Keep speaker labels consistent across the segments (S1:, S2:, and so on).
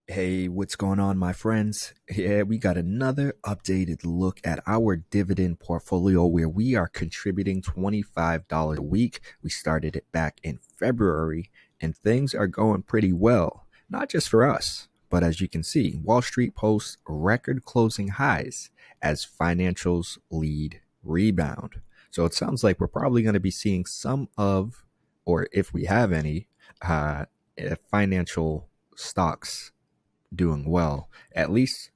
S1: Hey, what's going on, my friends? Yeah, we got another updated look at our dividend portfolio where we are contributing $25 a week. We started it back in February, and things are going pretty well, not just for us, but as you can see, Wall Street posts record closing highs as financials lead rebound. So it sounds like we're probably going to be seeing some of, or if we have any, financial stocks doing well, at least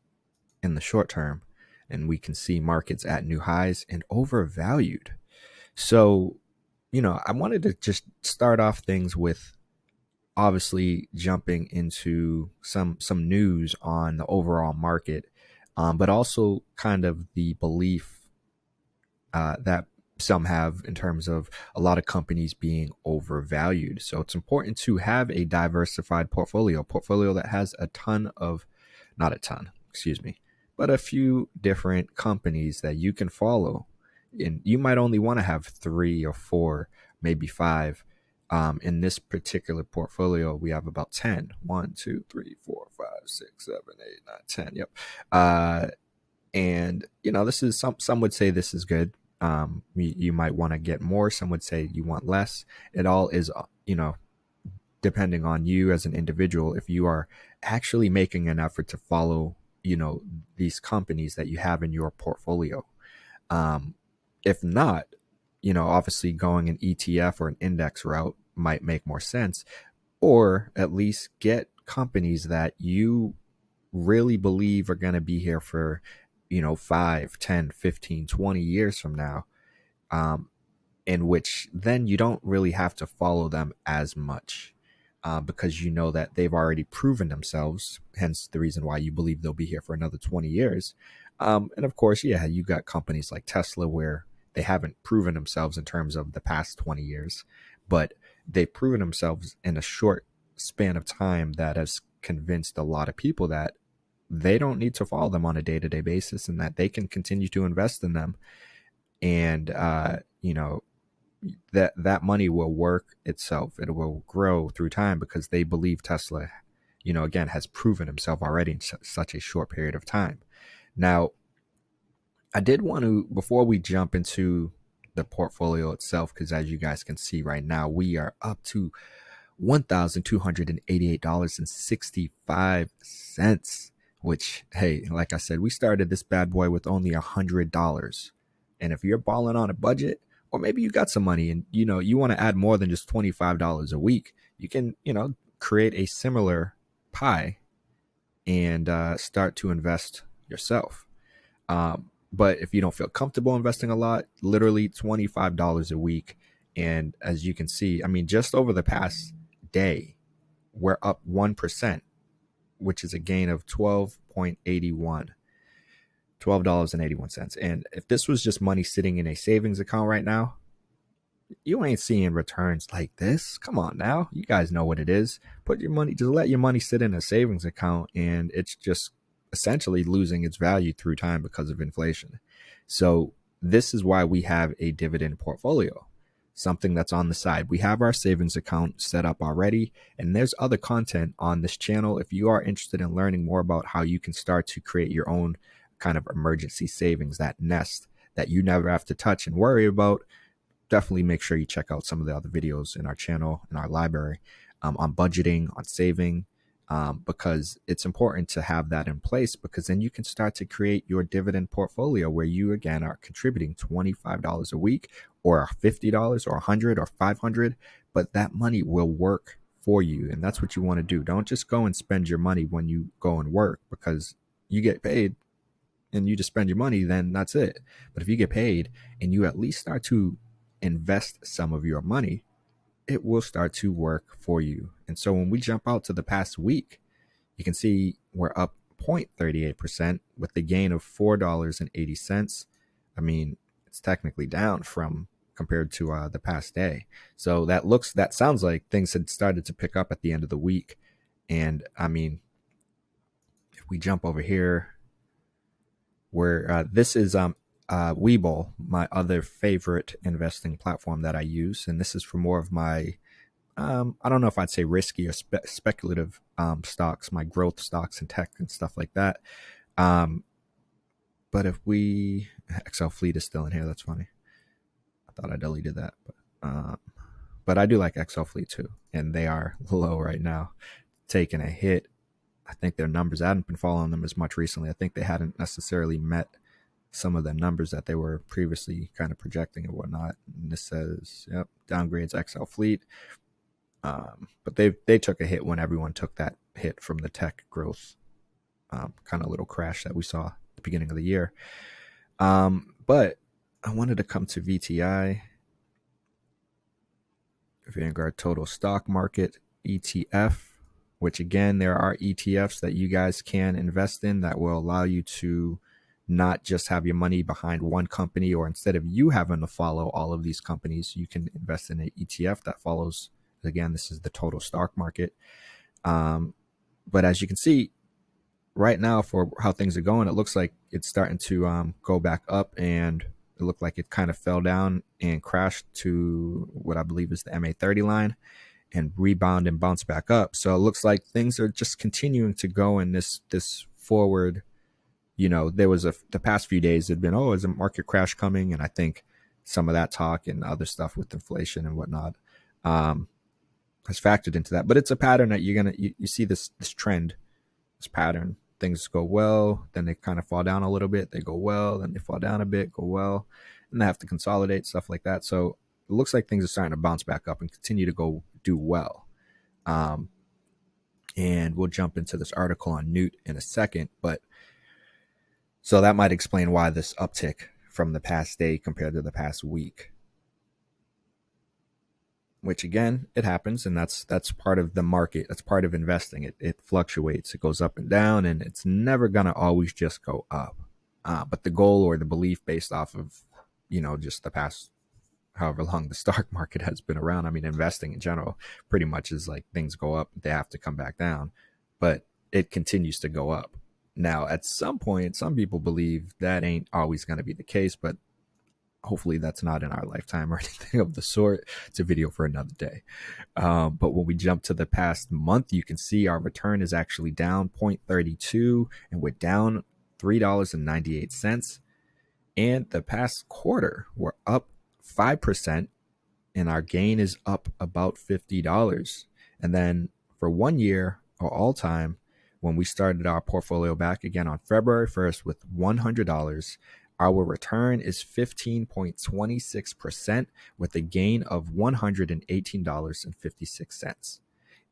S1: in the short term. And we can see markets at new highs and overvalued. So, I wanted to just start off things with obviously jumping into some news on the overall market, but also kind of the belief that some have in terms of a lot of companies being overvalued. So it's important to have a diversified portfolio that has a ton of, not a ton, excuse me, but a few different companies that you can follow. And you might only want to have three or four, maybe five. In this particular portfolio, we have about 10. 1, 2, 3, 4, 5, 6, 7, 8, 9, 10. Yep. And this is some would say this is good. You might want to get more. Some would say you want less. It all is, depending on you as an individual. If you are actually making an effort to follow, these companies that you have in your portfolio. Um, if not, obviously going an ETF or an index route might make more sense, or at least get companies that you really believe are going to be here for 5, 10, 15, 20 years from now, um, in which then you don't really have to follow them as much, because you know that they've already proven themselves, hence the reason why you believe they'll be here for another 20 years. And of course, yeah, you got companies like Tesla where they haven't proven themselves in terms of the past 20 years, but they've proven themselves in a short span of time that has convinced a lot of people that they don't need to follow them on a day-to-day basis and that they can continue to invest in them. And that money will work itself. It will grow through time because they believe Tesla, again, has proven himself already in such a short period of time. Now, I did want to, before we jump into the portfolio itself, because as you guys can see right now, we are up to $1,288.65, which, hey, like I said, we started this bad boy with only $100. And if you're balling on a budget, or maybe you got some money and you want to add more than just $25 a week, you can, create a similar pie and start to invest yourself. But if you don't feel comfortable investing a lot, literally $25 a week. And as you can see, I mean, just over the past day, we're up 1%, which is a gain of 12.81, $12.81. And if this was just money sitting in a savings account right now, you ain't seeing returns like this. Come on now. You guys know what it is. Put your money, just let your money sit in a savings account, and it's just essentially losing its value through time because of inflation. So this is why we have a dividend portfolio, something that's on the side. We have our savings account set up already, and there's other content on this channel. If you are interested in learning more about how you can start to create your own kind of emergency savings, that nest that you never have to touch and worry about, definitely make sure you check out some of the other videos in our channel, in our library, on budgeting, on saving, because it's important to have that in place, because then you can start to create your dividend portfolio where you, again, are contributing $25 a week or $50 or 100 or 500, but that money will work for you. And that's what you want to do. Don't just go and spend your money when you go and work, because you get paid and you just spend your money, then that's it. But if you get paid and you at least start to invest some of your money, it will start to work for you. And so when we jump out to the past week, you can see we're up 0.38% with the gain of $4.80. I mean, it's technically down from compared to the past day. So that sounds like things had started to pick up at the end of the week. And I mean, if we jump over here, where this is Webull, my other favorite investing platform that I use, and this is for more of my I don't know if I'd say risky or speculative stocks, my growth stocks and tech and stuff like that. Um, but if we XL Fleet is still in here, that's funny. I thought I deleted that, but I do like XL Fleet too, and they are low right now, taking a hit. I think their numbers, I hadn't been following them as much recently. I think they hadn't necessarily met some of the numbers that they were previously kind of projecting and whatnot. And this says, yep, downgrades XL Fleet. But they took a hit when everyone took that hit from the tech growth kind of little crash that we saw at the beginning of the year. But I wanted to come to VTI, Vanguard Total Stock Market ETF, which again, there are ETFs that you guys can invest in that will allow you to not just have your money behind one company, or instead of you having to follow all of these companies, you can invest in an ETF that follows. Again, this is the total stock market. But as you can see right now, for how things are going, it looks like it's starting to go back up, and it looked like it kind of fell down and crashed to what I believe is the MA30 line and rebound and bounce back up. So it looks like things are just continuing to go in this forward. You know, there was the past few days had been, oh, is a market crash coming? And I think some of that talk and other stuff with inflation and whatnot has factored into that. But it's a pattern that you see this trend, this pattern. Things go well, then they kind of fall down a little bit. They go well, then they fall down a bit, go well, and they have to consolidate, stuff like that. So it looks like things are starting to bounce back up and continue to go do well. And we'll jump into this article on NEWT in a second. But so that might explain why this uptick from the past day compared to the past week. Which again, it happens, and that's part of the market. That's part of investing. It fluctuates. It goes up and down, and it's never gonna always just go up. But the goal or the belief based off of, just the past however long the stock market has been around. I mean, investing in general pretty much is like things go up, they have to come back down, but it continues to go up. Now, at some point, some people believe that ain't always going to be the case, but hopefully that's not in our lifetime or anything of the sort. It's a video for another day. But when we jump to the past month, you can see our return is actually down 0.32, and we're down $3.98. And the past quarter, we're up 5%, and our gain is up about $50. And then for 1 year, or all time, when we started our portfolio back again on February 1st with $100, our return is 15.26% with a gain of $118.56.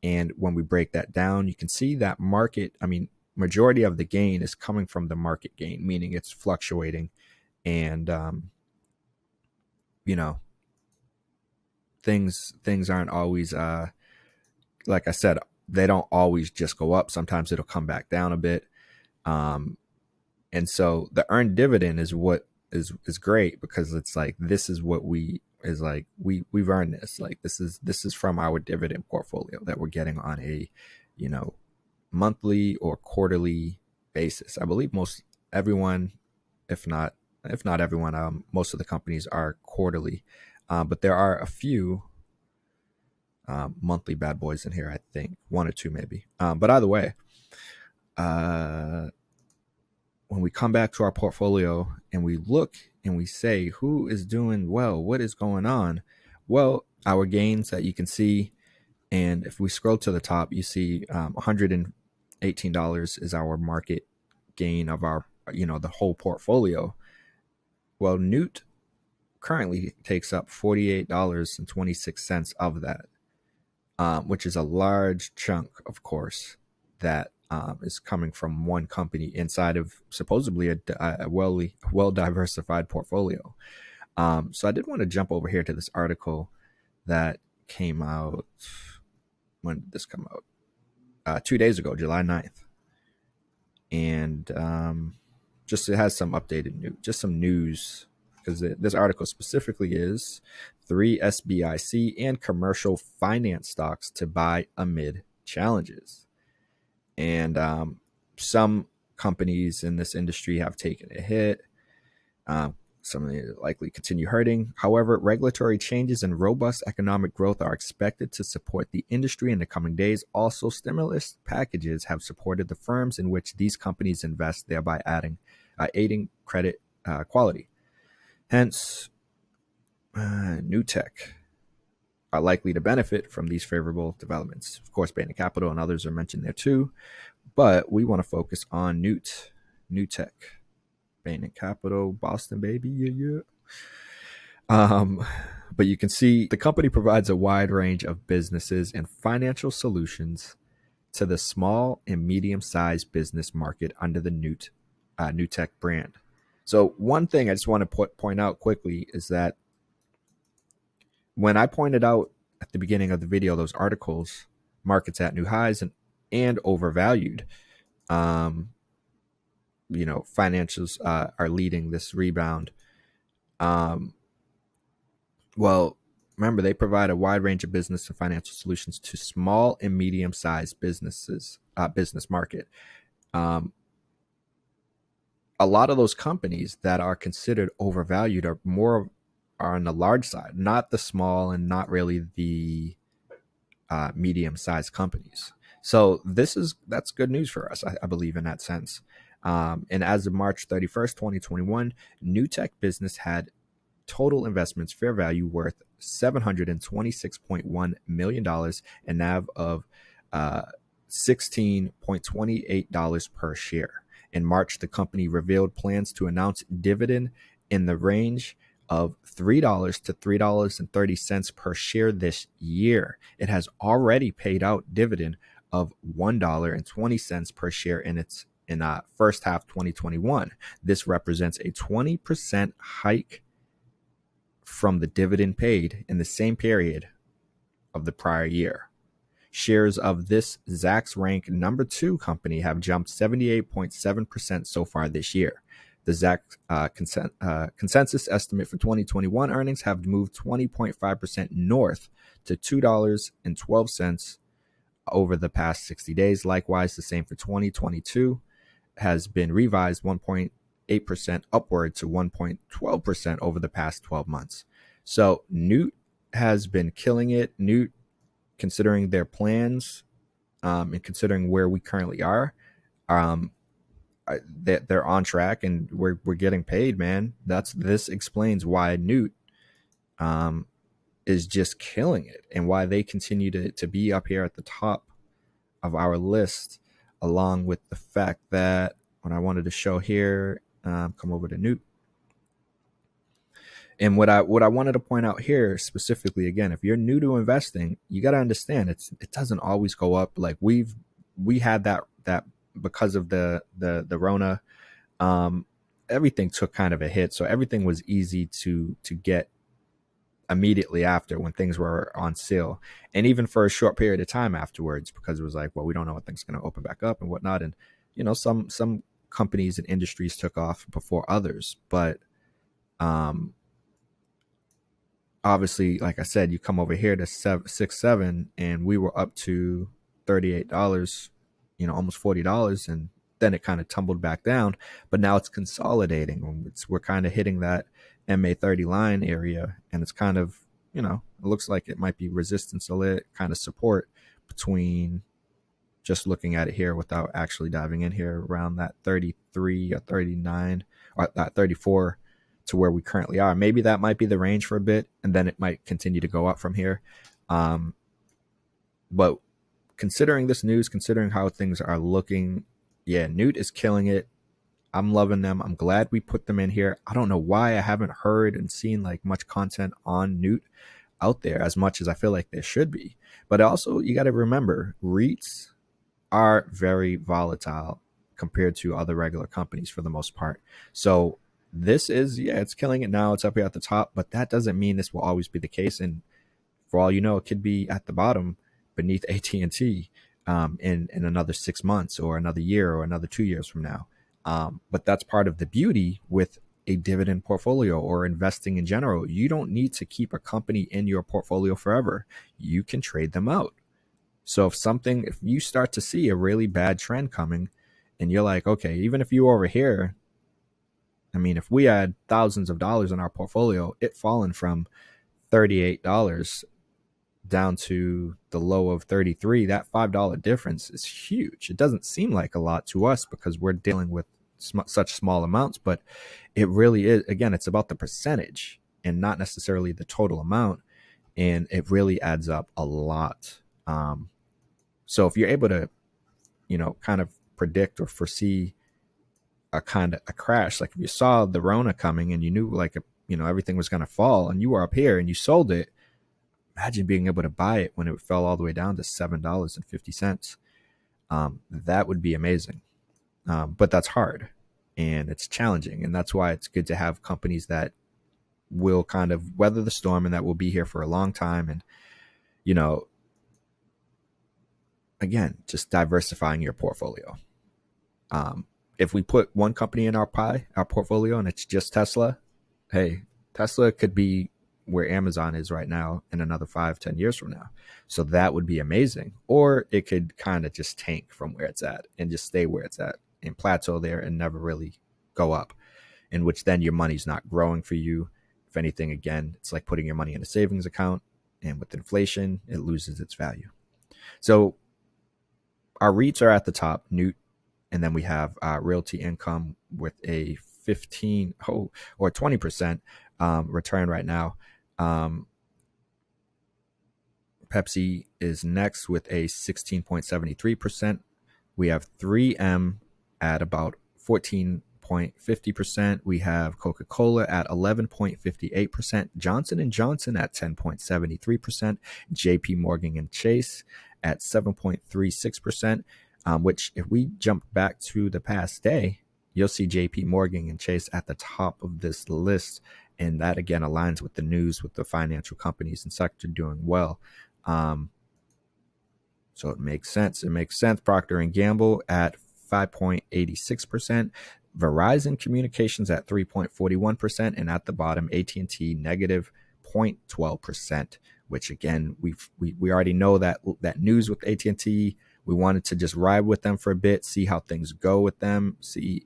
S1: And when we break that down, you can see that majority of the gain is coming from the market gain, meaning it's fluctuating. And, things aren't always, like I said, they don't always just go up. Sometimes it'll come back down a bit. And so the earned dividend is what is great, because it's like, this is what we've earned this. Like, this is from our dividend portfolio that we're getting on a, monthly or quarterly basis. I believe most everyone, if not everyone, most of the companies are quarterly. But there are a few monthly bad boys in here, I think. One or two maybe. But either way, when we come back to our portfolio and we look and we say, who is doing well? What is going on? Well, our gains that you can see, and if we scroll to the top, you see $118 is our market gain of our, the whole portfolio. Well, NEWT currently takes up $48.26 of that, which is a large chunk, of course, that is coming from one company inside of supposedly a well-diversified portfolio. So I did want to jump over here to this article that came out. When did this come out? 2 days ago, July 9th. And just it has some updated news, just some news, because this article specifically is 3 SBIC and commercial finance stocks to buy amid challenges. And some companies in this industry have taken a hit. Some of it likely continue hurting. However, regulatory changes and robust economic growth are expected to support the industry in the coming days. Also, stimulus packages have supported the firms in which these companies invest, thereby aiding credit quality. Hence, new tech are likely to benefit from these favorable developments. Of course, Bain Capital and others are mentioned there too, but we want to focus on NEWT, new tech. Bain Capital, Boston, baby, yeah. But you can see the company provides a wide range of businesses and financial solutions to the small and medium-sized business market under the new tech brand. So one thing I just want to point out quickly is that when I pointed out at the beginning of the video those articles, markets at new highs and overvalued, financials are leading this rebound. Well, remember, they provide a wide range of business and financial solutions to small and medium-sized businesses, business market. A lot of those companies that are considered overvalued are on the large side, not the small and not really the medium-sized companies. So that's good news for us, I believe, in that sense. And as of March 31st, 2021, new tech business had total investments fair value worth $726.1 million and NAV of $16.28 per share. In March, the company revealed plans to announce dividend in the range of $3 to $3.30 per share this year. It has already paid out dividend of $1.20 per share in first half 2021. This represents a 20% hike from the dividend paid in the same period of the prior year. Shares of this Zacks rank number 2 company have jumped 78.7% so far this year. The Zacks consensus estimate for 2021 earnings have moved 20.5% north to $2.12 over the past 60 days. Likewise, the same for 2022 has been revised 1.8% upward to 1.12% over the past 12 months. So NEWT has been killing it. NEWT, considering their plans and considering where we currently are, they're on track and we're getting paid, man. This explains why NEWT is just killing it and why they continue to be up here at the top of our list, along with the fact that what I wanted to show here, come over to NEWT. And what I wanted to point out here specifically, again, if you're new to investing, you got to understand it doesn't always go up. Like we had that because of the Rona, everything took kind of a hit. So everything was easy to get immediately after when things were on sale, and even for a short period of time afterwards, because it was like, well, we don't know when things are going to open back up and whatnot. And some companies and industries took off before others, but obviously, like I said, you come over here to 6-7, and we were up to $38, almost $40, and then it kind of tumbled back down. But now it's consolidating. We're kind of hitting that MA30 line area, and it's kind of, it looks like it might be resistance, kind of support between, just looking at it here without actually diving in here, around that 33 or 39 or that 34 to where we currently are. Maybe that might be the range for a bit, and then it might continue to go up from here. But considering this news, considering how things are looking, yeah, NEWT is killing it. I'm loving them. I'm glad we put them in here. I don't know why I haven't heard and seen like much content on NEWT out there as much as I feel like there should be. But also, you got to remember, REITs are very volatile compared to other regular companies for the most part. So this is, it's killing it now. It's up here at the top, but that doesn't mean this will always be the case. And for all you know, it could be at the bottom beneath AT&T in another 6 months or another year or another 2 years from now. But that's part of the beauty with a dividend portfolio or investing in general. You don't need to keep a company in your portfolio forever. You can trade them out. So if you start to see a really bad trend coming and you're like, okay, even if you're over here I mean, if we had thousands of dollars in our portfolio, it fallen from $38 down to the low of 33, that $5 difference is huge. It doesn't seem like a lot to us because we're dealing with such small amounts, but it really is. Again, it's about the percentage and not necessarily the total amount. And it really adds up a lot. So if you're able to, kind of predict or foresee a crash, like if you saw the Rona coming and you knew like, everything was going to fall and you were up here and you sold it, imagine being able to buy it when it fell all the way down to $7.50. That would be amazing. But that's hard and it's challenging. And that's why it's good to have companies that will kind of weather the storm and that will be here for a long time. And, again, just diversifying your portfolio. If we put one company in our portfolio, and it's just Tesla, hey, Tesla could be where Amazon is right now in another 5-10 years from now. So that would be amazing. Or it could kind of just tank from where it's at and just stay where it's at and plateau there and never really go up, in which then your money's not growing for you. If anything, again, it's like putting your money in a savings account, and with inflation, it loses its value. So our REITs are at the top, NEWT, and then we have Realty Income with a 20% return right now. Pepsi is next with a 16.73%. We have 3M at about 14.50%. We have Coca-Cola at 11.58%. Johnson & Johnson at 10.73%. JP Morgan and Chase at 7.36%, which if we jump back to the past day, you'll see JP Morgan and Chase at the top of this list. And that, again, aligns with the news, with the financial companies and sector doing well. So it makes sense. It makes sense. Procter & Gamble at 5.86%. Verizon Communications at 3.41%. And at the bottom, AT&T negative 0.12%, which, again, we already know that news with AT&T. We wanted to just ride with them for a bit, see how things go with them. See,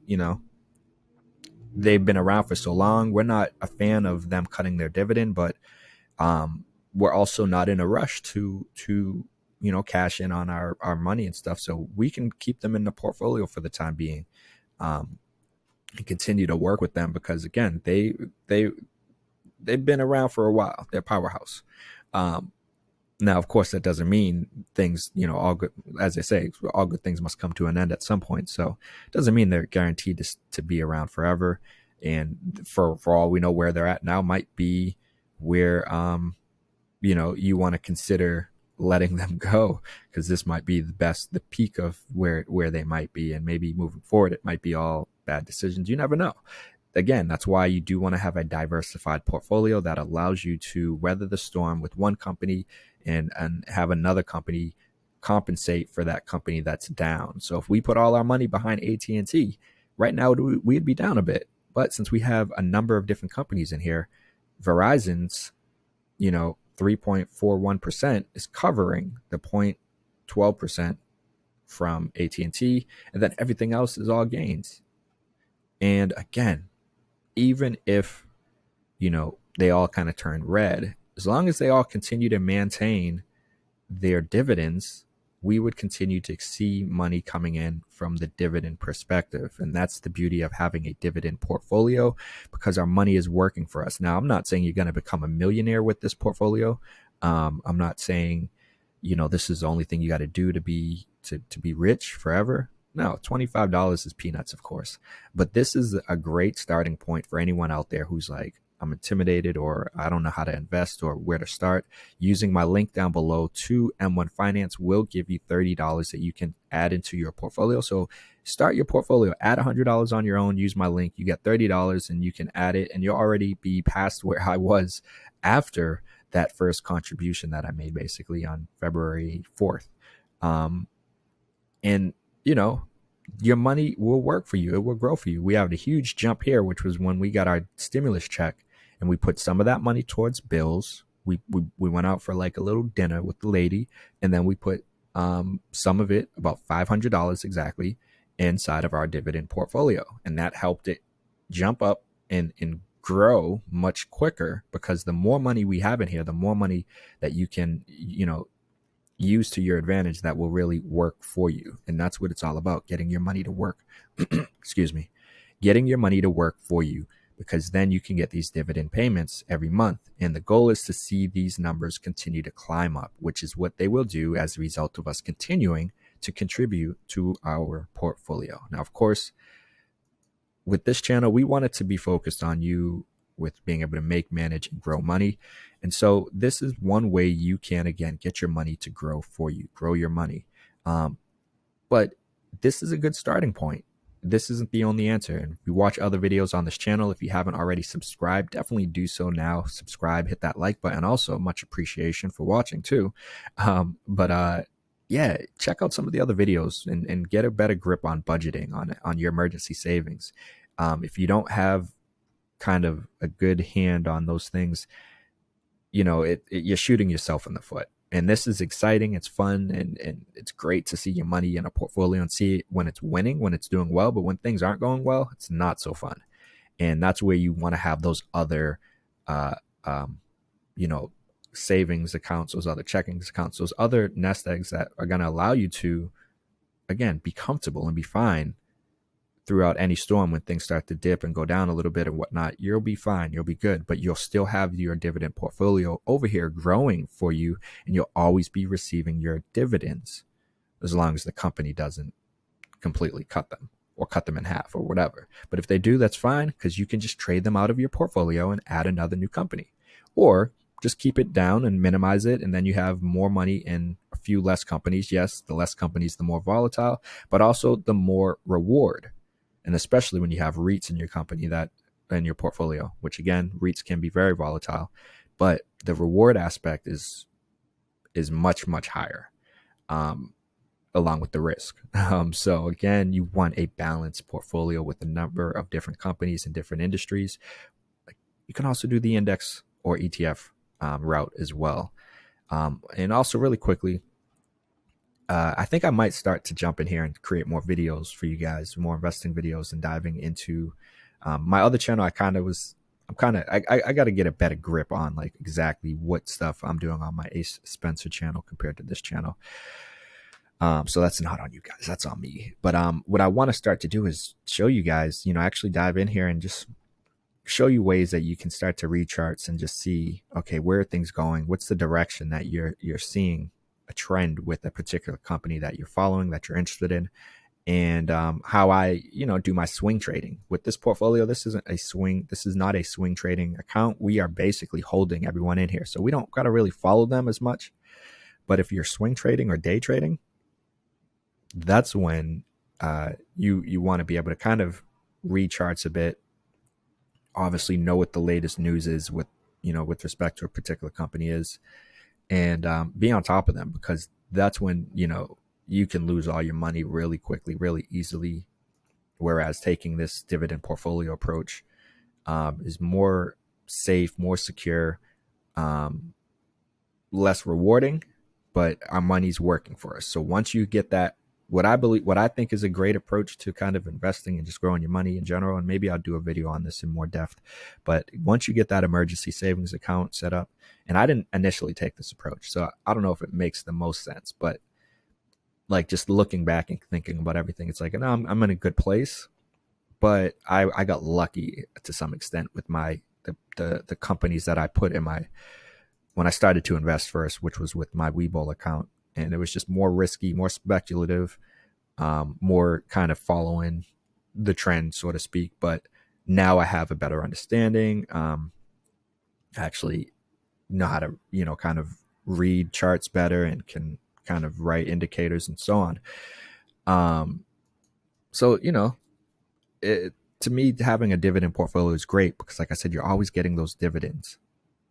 S1: they've been around for so long. We're not a fan of them cutting their dividend, but we're also not in a rush to cash in on our money and stuff. So we can keep them in the portfolio for the time being, and continue to work with them because, again, they've been around for a while. They're a powerhouse. Now, of course, that doesn't mean things, all good, as they say, all good things must come to an end at some point. So it doesn't mean they're guaranteed to be around forever. And for all we know, where they're at now might be where, you want to consider letting them go, because this might be the peak of where they might be. And maybe moving forward, it might be all bad decisions. You never know. Again, that's why you do want to have a diversified portfolio that allows you to weather the storm with one company and have another company compensate for that company that's down. So if we put all our money behind AT&T, right now we'd be down a bit. But since we have a number of different companies in here, Verizon's, 3.41% is covering the 0.12% from AT&T, and then everything else is all gains. And again, even if, they all kind of turn red, as long as they all continue to maintain their dividends, we would continue to see money coming in from the dividend perspective. And that's the beauty of having a dividend portfolio, because our money is working for us. Now, I'm not saying you're going to become a millionaire with this portfolio. I'm not saying, this is the only thing you got to do to be rich forever. No, $25 is peanuts, of course. But this is a great starting point for anyone out there who's like, I'm intimidated, or I don't know how to invest or where to start. Using my link down below to M1 Finance will give you $30 that you can add into your portfolio. So start your portfolio, add $100 on your own, use my link, you get $30 and you can add it, and you'll already be past where I was after that first contribution that I made basically on February 4th. And your money will work for you. It will grow for you. We have a huge jump here, which was when we got our stimulus check, and we put some of that money towards bills. We went out for like a little dinner with the lady, and then we put some of it, about $500 exactly, inside of our dividend portfolio, and that helped it jump up and grow much quicker, because the more money we have in here, the more money that you can, use to your advantage that will really work for you. And that's what it's all about, getting your money to work. Excuse me. Getting your money to work for you, because then you can get these dividend payments every month. And the goal is to see these numbers continue to climb up, which is what they will do as a result of us continuing to contribute to our portfolio. Now, of course, with this channel, we want it to be focused on you with being able to make, manage, and grow money. And so this is one way you can, again, get your money to grow for you, grow your money. But this is a good starting point. This isn't the only answer. And if you watch other videos on this channel, if you haven't already subscribed, definitely do so now. Subscribe, hit that like button. Also, much appreciation for watching too. Yeah, check out some of the other videos and get a better grip on budgeting, on your emergency savings. If you don't have kind of a good hand on those things, you're shooting yourself in the foot. And this is exciting. It's fun. And it's great to see your money in a portfolio and see it when it's winning, when it's doing well. But when things aren't going well, it's not so fun. And that's where you want to have those other, you know, savings accounts, those other checking accounts, those other nest eggs that are going to allow you to, again, be comfortable and be fine throughout any storm. When things start to dip and go down a little bit and whatnot, you'll be fine, you'll be good, but you'll still have your dividend portfolio over here growing for you, and you'll always be receiving your dividends, as long as the company doesn't completely cut them or cut them in half or whatever. But if they do, that's fine, because you can just trade them out of your portfolio and add another new company, or just keep it down and minimize it, and then you have more money in a few less companies. Yes, the less companies, the more volatile, but also the more reward. And especially when you have REITs in your company, that in your portfolio, which again, REITs can be very volatile, but the reward aspect is much, much higher, along with the risk. So again, you want a balanced portfolio with a number of different companies in different industries. You can also do the index or ETF route as well. And also, really quickly, I think I might start to jump in here and create more videos for you guys, more investing videos, and diving into my other channel. I got to get a better grip on like exactly what stuff I'm doing on my Ace Spencer channel compared to this channel. So that's not on you guys, that's on me. But what I want to start to do is show you guys, actually dive in here and just show you ways that you can start to read charts and just see, okay, where are things going? What's the direction that you're seeing a trend with a particular company that you're following, that you're interested in, and how I, do my swing trading with this portfolio. This isn't a swing. This is not a swing trading account. We are basically holding everyone in here, so we don't got to really follow them as much. But if you're swing trading or day trading, that's when you want to be able to kind of read charts a bit. Obviously, know what the latest news is with respect to a particular company is, and be on top of them, because that's when you can lose all your money really quickly, really easily. Whereas taking this dividend portfolio approach is more safe, more secure, less rewarding, but our money's working for us. So once you get that, what I think is a great approach to kind of investing and just growing your money in general, and maybe I'll do a video on this in more depth, but once you get that emergency savings account set up, and I didn't initially take this approach, so I don't know if it makes the most sense, but like just looking back and thinking about everything, it's like, no, I'm in a good place, but I got lucky to some extent with the companies that I put in when I started to invest first, which was with my Webull account. And it was just more risky, more speculative, more kind of following the trend, so to speak. But now I have a better understanding. Actually know how to, kind of read charts better and can kind of write indicators and so on. So, to me, having a dividend portfolio is great because, like I said, you're always getting those dividends.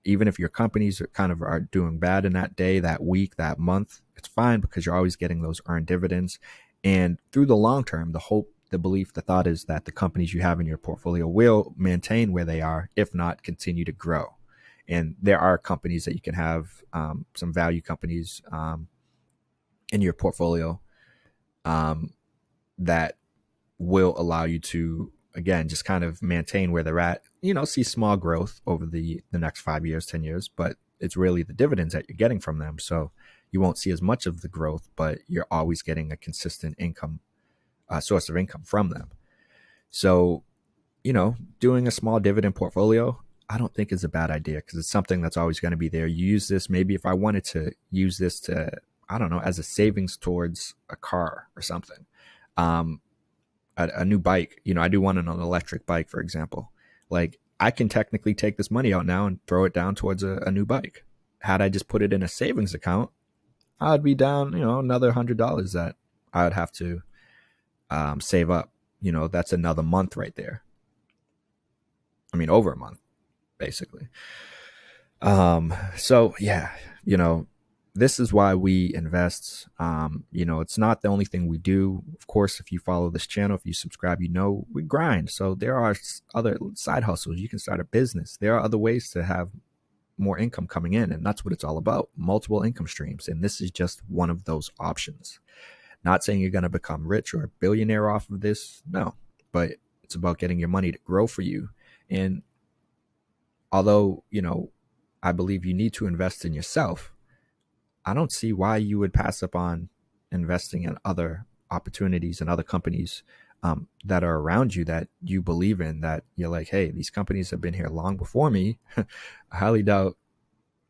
S1: Even if your companies are doing bad in that day, that week, that month, it's fine because you're always getting those earned dividends. And through the long term, the hope, the belief, the thought is that the companies you have in your portfolio will maintain where they are, if not continue to grow. And there are companies that you can have, some value companies in your portfolio that will allow you to, again, just kind of maintain where they're at, see small growth over the next 5 years, 10 years, but it's really the dividends that you're getting from them. So you won't see as much of the growth, but you're always getting a consistent income, source of income from them. So, doing a small dividend portfolio, I don't think is a bad idea because it's something that's always going to be there. You use this, maybe if I wanted to use this to, I don't know, as a savings towards a car or something, a new bike. I do want an electric bike, for example. Like, I can technically take this money out now and throw it down towards a new bike. Had I just put it in a savings account, I'd be down, another $100 that I would have to save up. That's another month right there. I mean, over a month, basically. So yeah, this is why we invest. It's not the only thing we do. Of course, if you follow this channel, if you subscribe, we grind. So there are other side hustles. You can start a business. There are other ways to have more income coming in, and that's what it's all about. Multiple income streams. And this is just one of those options. Not saying you're going to become rich or a billionaire off of this. No, but it's about getting your money to grow for you. And although, I believe you need to invest in yourself, I don't see why you would pass up on investing in other opportunities and other companies that are around you that you believe in, that you're like, hey, these companies have been here long before me. I highly doubt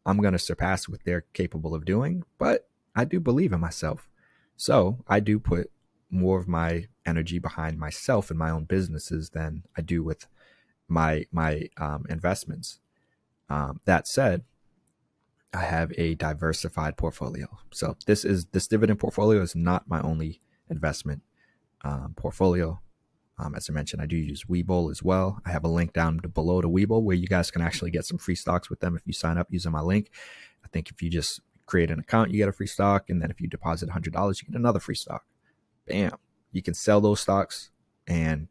S1: I'm going to surpass what they're capable of doing, but I do believe in myself. So I do put more of my energy behind myself and my own businesses than I do with my investments. That said, I have a diversified portfolio. So this dividend portfolio is not my only investment portfolio. As I mentioned, I do use Webull as well. I have a link down below to Webull where you guys can actually get some free stocks with them if you sign up using my link. I think if you just create an account, you get a free stock. And then if you deposit $100, you get another free stock. Bam. You can sell those stocks and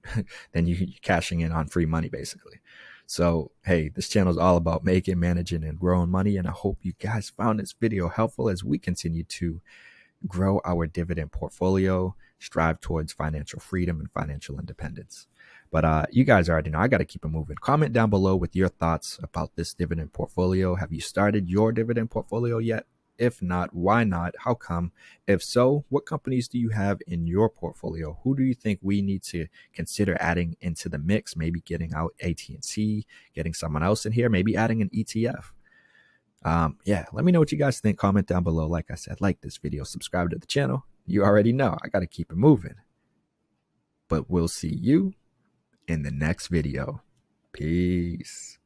S1: then you're cashing in on free money, basically. So, hey, this channel is all about making, managing, and growing money. And I hope you guys found this video helpful as we continue to grow our dividend portfolio, strive towards financial freedom and financial independence. But you guys already know I got to keep it moving. Comment down below with your thoughts about this dividend portfolio. Have you started your dividend portfolio yet? If not, why not? How come? If so, what companies do you have in your portfolio? Who do you think we need to consider adding into the mix? Maybe getting out AT&T, getting someone else in here, maybe adding an ETF. Yeah, let me know what you guys think. Comment down below. Like I said, like this video, subscribe to the channel. You already know I got to keep it moving. But we'll see you in the next video. Peace.